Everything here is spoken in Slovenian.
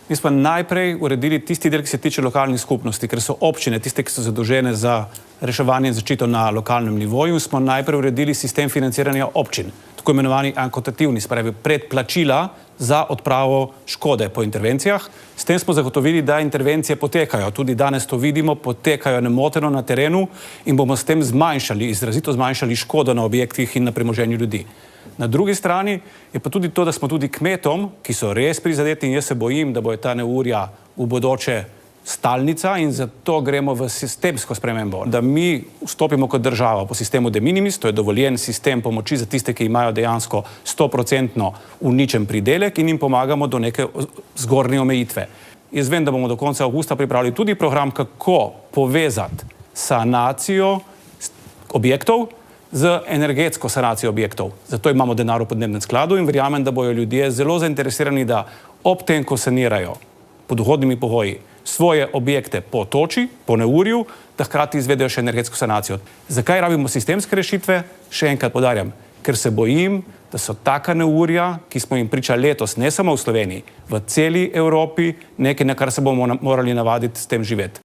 Mi smo najprej uredili tisti del, ki se tiče lokalnih skupnosti, ker so občine tiste, ki so zadolžene za reševanje in zaščito na lokalnem nivoju. Smo najprej uredili sistem financiranja občin, tako imenovani ankvotativni, se pravi predplačila za odpravo škode po intervencijah. S tem smo zagotovili, da intervencije potekajo. Tudi danes to vidimo, potekajo nemoteno na terenu in bomo s tem izrazito zmanjšali škodo na objektih in na premoženju ljudi. Na drugi strani je pa tudi to, da smo tudi kmetom, ki so res prizadeti, in jaz se bojim, da bo ta neurja v bodoče stalnica, in zato gremo v sistemsko spremembo, da mi vstopimo kot država po sistemu de minimis, to je dovoljen sistem pomoči za tiste, ki imajo dejansko 100% uničen pridelek, in jim pomagamo do neke zgornje omejitve. Jaz vem, da bomo do konca avgusta pripravili tudi program, kako povezati sanacijo objektov z energetsko sanacijo objektov. Zato imamo denar v podnebnem skladu in verjamem, da bojo ljudje zelo zainteresirani, da ob tem, ko sanirajo pod ugodnimi pogoji svoje objekte po toči, po neurju, da hkrati izvedejo še energetsko sanacijo. Zakaj rabimo sistemske rešitve? Še enkrat poudarjam, ker se bojim, da so taka neurja, ki smo jim priča letos, ne samo v Sloveniji, v celi Evropi, nekaj, na kar se bomo morali navaditi s tem živeti.